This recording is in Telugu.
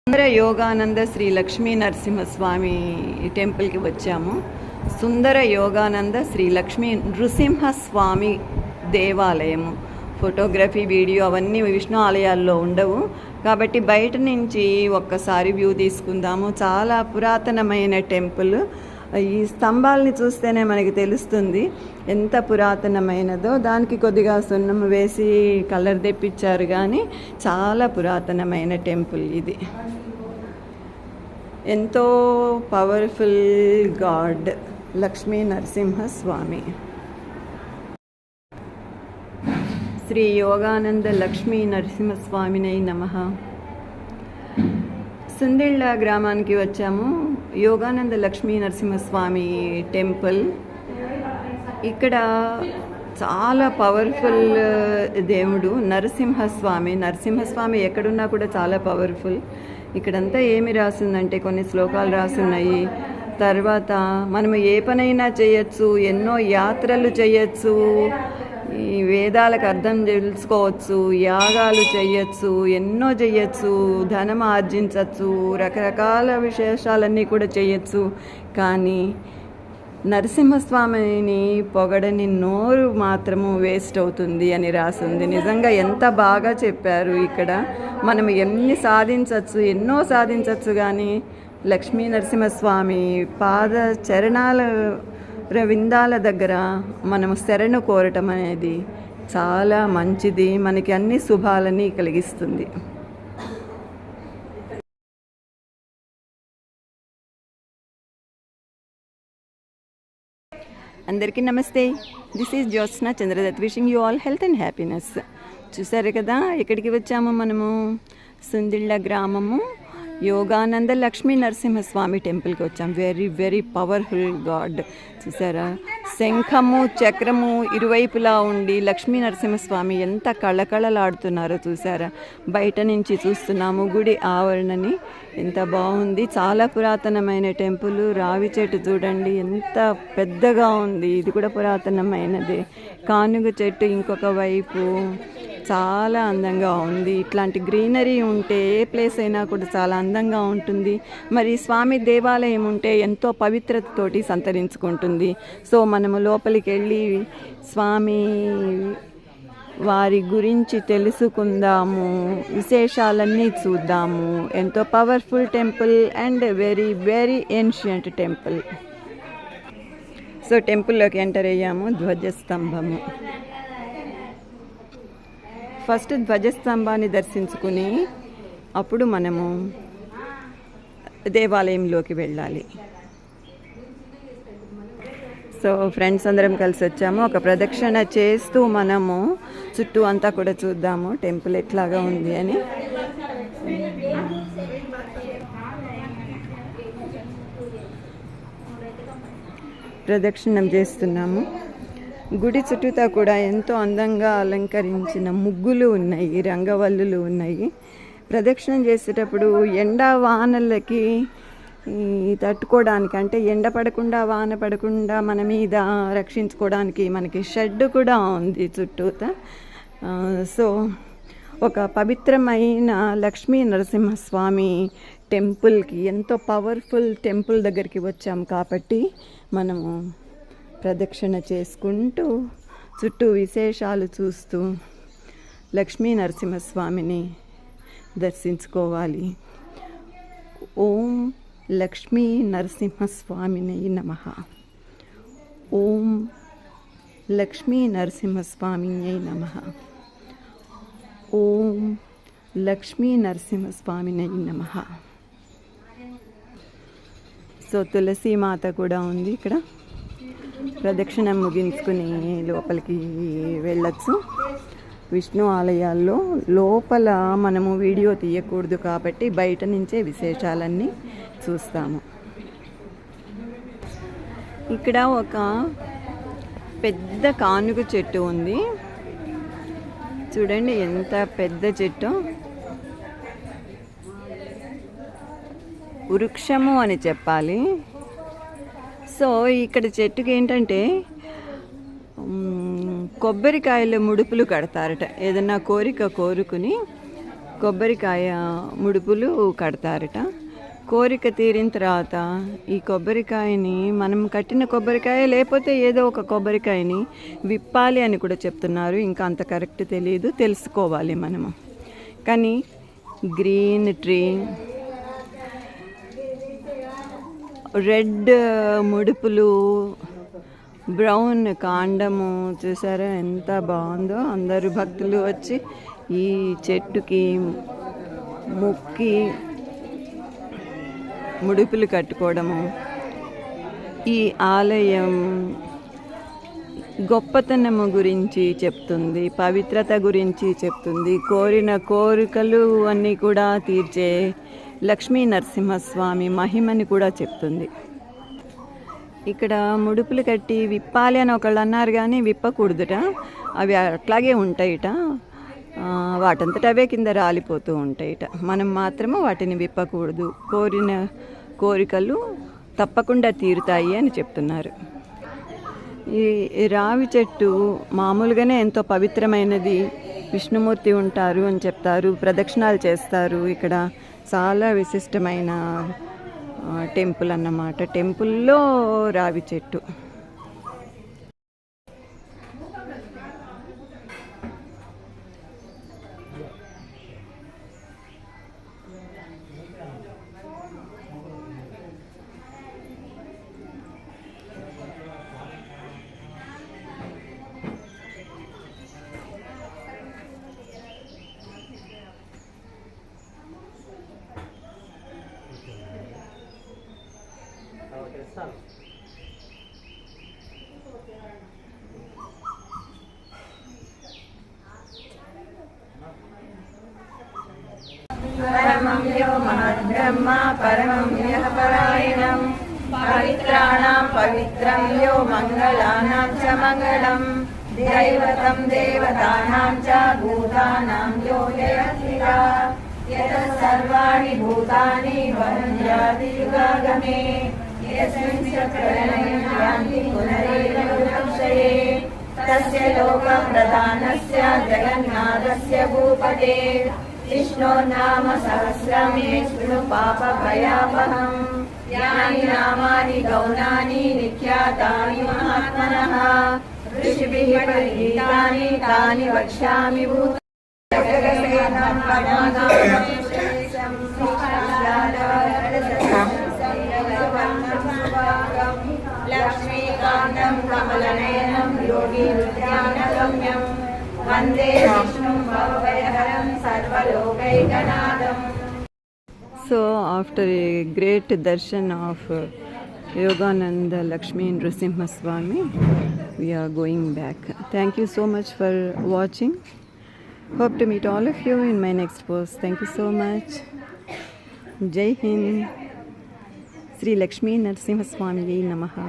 సుందర యోగానంద శ్రీ లక్ష్మీ నరసింహస్వామి టెంపుల్కి వచ్చాము. సుందర యోగానంద శ్రీ లక్ష్మీ నృసింహస్వామి దేవాలయము. ఫోటోగ్రఫీ, వీడియో అవన్నీ విష్ణు ఆలయాల్లో ఉండవు కాబట్టి బయట నుంచి ఒక్కసారి వ్యూ తీసుకుందాము. చాలా పురాతనమైన టెంపుల్. ఈ స్తంభాలని చూస్తేనే మనకి తెలుస్తుంది ఎంత పురాతనమైనదో. దానికి కొద్దిగా సున్నం వేసి కలర్ తెప్పించారు, కానీ చాలా పురాతనమైన టెంపుల్ ఇది. ఎంతో పవర్ఫుల్ గాడ్ లక్ష్మీ నరసింహస్వామి. శ్రీ యోగానంద లక్ష్మీ నరసింహస్వామినై నమః. సుందిళ్ళ గ్రామానికి వచ్చాము. యోగానంద లక్ష్మీ నరసింహస్వామి టెంపుల్. ఇక్కడ చాలా పవర్ఫుల్ దేవుడు నరసింహస్వామి. నరసింహస్వామి ఎక్కడున్నా కూడా చాలా పవర్ఫుల్. ఇక్కడంతా ఏమి రాసిందంటే కొన్ని శ్లోకాలు రాసున్నాయి. తర్వాత మనము ఏ పనైనా చేయొచ్చు, ఎన్నో యాత్రలు చేయొచ్చు, ఈ వేదాలకు అర్థం తెలుసుకోవచ్చు, యాగాలు చేయొచ్చు, ఎన్నో చేయొచ్చు, ధనం ఆర్జించవచ్చు, రకరకాల విశేషాలన్నీ కూడా చేయొచ్చు. కానీ నరసింహస్వామిని పొగడని నోరు మాత్రము వేస్ట్ అవుతుంది అని రాసింది. నిజంగా ఎంత బాగా చెప్పారు. ఇక్కడ మనం ఎన్నో సాధించవచ్చు, కానీ లక్ష్మీ నరసింహస్వామి పాద చరణాల విందాల దగ్గర మనము శరణు కోరటం అనేది చాలా మంచిది. మనకి అన్ని శుభాలని కలిగిస్తుంది. అందరికీ నమస్తే. This is Jyotsna Chandradutt wishing you all health and happiness. చూసారు కదా ఎక్కడికి వచ్చాము మనము? సుందిళ్ళ గ్రామము యోగానంద లక్ష్మీ నరసింహస్వామి టెంపుల్కి వచ్చాం. Very very powerful God. చూసారా, శంఖము చక్రము ఇరువైపులా ఉండి లక్ష్మీ నరసింహస్వామి ఎంత కళకళలాడుతున్నారో చూసారా. బయట నుంచి చూస్తున్నాము గుడి ఆవరణని. ఎంత బాగుంది. చాలా పురాతనమైన టెంపుల్. రావి చెట్టు చూడండి ఎంత పెద్దగా ఉంది. ఇది కూడా పురాతనమైనదే. కానుగ చెట్టు ఇంకొక వైపు చాలా అందంగా ఉంది. ఇట్లాంటి గ్రీనరీ ఉంటే ఏ ప్లేస్ అయినా కూడా చాలా అందంగా ఉంటుంది. మరి స్వామి దేవాలయం ఉంటే ఎంతో పవిత్రతతోటి సంతరించుకుంటుంది. సో మనము లోపలికి వెళ్ళి స్వామి వారి గురించి తెలుసుకుందాము, విశేషాలన్నీ చూద్దాము. ఎంతో powerful temple and very very ancient temple. So టెంపుల్లోకి ఎంటర్ అయ్యాము. ధ్వజస్తంభము. ఫస్ట్ ధ్వజస్తంభాన్ని దర్శించుకుని అప్పుడు మనము దేవాలయంలోకి వెళ్ళాలి. సో ఫ్రెండ్స్ అందరం కలిసి వచ్చాము. ఒక ప్రదక్షిణ చేస్తూ మనము చుట్టూ అంతా కూడా చూద్దాము టెంపుల్ ఎట్లాగా ఉంది అని. ప్రదక్షిణం చేస్తున్నాము. గుడి చుట్టూతా కూడా ఎంతో అందంగా అలంకరించిన ముగ్గులు ఉన్నాయి, రంగవల్లులు ఉన్నాయి. ప్రదక్షిణం చేసేటప్పుడు ఎండా వానలకి తట్టుకోవడానికి, అంటే ఎండ పడకుండా వాన పడకుండా మన మీద రక్షించుకోవడానికి మనకి షెడ్ కూడా ఉంది చుట్టూతా. సో ఒక పవిత్రమైన లక్ష్మీ నరసింహస్వామి టెంపుల్కి, ఎంతో పవర్ఫుల్ టెంపుల్ దగ్గరికి వచ్చాం కాబట్టి మనము ప్రదక్షిణ చేసుకుంటూ చుట్టూ విశేషాలు చూస్తూ లక్ష్మీ నరసింహస్వామిని దర్శించుకోవాలి. ఓం లక్ష్మీ నరసింహస్వామిని నమః. ఓం లక్ష్మీ నరసింహస్వామిని నమః. ఓం లక్ష్మీ నరసింహస్వామిని నమః. సో తులసి మాత కూడా ఉంది ఇక్కడ. ప్రదక్షిణం ముగించుకుని లోపలికి వెళ్ళచ్చు. విష్ణు ఆలయాల్లో లోపల మనము వీడియో తీయకూడదు కాబట్టి బయట నుంచే విశేషాలన్నీ చూస్తాము. ఇక్కడ ఒక పెద్ద కానుగ చెట్టు ఉంది. చూడండి ఎంత పెద్ద చెట్టు. వృక్షము అని చెప్పాలి. సో ఇక్కడ చెట్టుకి ఏంటంటే కొబ్బరికాయలు ముడుపులు కడతారట. ఏదన్నా కోరిక కోరుకుని కొబ్బరికాయ ముడుపులు కడతారట. కోరిక తీరిన తర్వాత ఈ కొబ్బరికాయని మనం కట్టిన కొబ్బరికాయ లేకపోతే ఏదో ఒక కొబ్బరికాయని విప్పాలి అని కూడా చెప్తున్నారు. ఇంకా అంత కరెక్ట్ తెలియదు, తెలుసుకోవాలి మనము. కానీ గ్రీన్ ట్రీ, రెడ్ ముడుపులు, బ్రౌన్ కాండము చూసారా ఎంత బాగుందో. అందరూ భక్తులు వచ్చి ఈ చెట్టుకి మొక్కి ముడుపులు కట్టుకోవడము. ఈ ఆలయం గొప్పతనము గురించి చెప్తుంది, పవిత్రత గురించి చెప్తుంది, కోరిన కోరికలు అన్నీ కూడా తీర్చే లక్ష్మీ నరసింహస్వామి మహిమని కూడా చెప్తుంది. ఇక్కడ ముడుపులు కట్టి విప్పాలి అని ఒకళ్ళు అన్నారు, కానీ విప్పకూడదుట, అవి అట్లాగే ఉంటాయిట, వాటంతట అవే కింద రాలిపోతూ ఉంటాయిట. మనం మాత్రము వాటిని విప్పకూడదు, కోరిన కోరికలు తప్పకుండా తీరుతాయి అని చెప్తున్నారు. ఈ రావి చెట్టు మామూలుగానే ఎంతో పవిత్రమైనది, విష్ణుమూర్తి ఉంటారు అని చెప్తారు, ప్రదక్షిణాలు చేస్తారు. ఇక్కడ చాలా విశిష్టమైన టెంపుల్ అన్నమాట. టెంపుల్లో రావి చెట్టు. परमं यो महद्ब्रह्म परमं यः परायणं पवित्राणां पवित्रं यो मङ्गलानां च मङ्गलं दैवतं देवतानां च भूतानां यो जयत्रिका यतः सर्वाणि भूतानि वनञ्जाति युगागमे यस्मिन् च प्रलयं यान्ति पुनरेव युगक्षये तस्य लोकप्रधानस्य जगन्नाथस्य भूपते विष्णो नाम सहस्रं विष्णु पापभयापहम् यानि नामानि गौणानि निख्यातानि महात्मनः ऋषिभिः परिगीतानि तानि वक्ष्यामि भूतगसेनं पद्मनाभं श्रेष्ठं लक्ष्मीकान्तं कमलनयनं योगी विद्यानगम्यं वन्दे विष्णुं भवभयहरं सर्वलोकैकनाथम्. So after a great darshan of Yogananda Lakshmi Nrsimha Swami, we are going back. Thank you so much for watching. Hope to meet all of you in my next post. Thank you so much. Jai Hind. Sri Lakshmi Nrsimha Swami Namaha.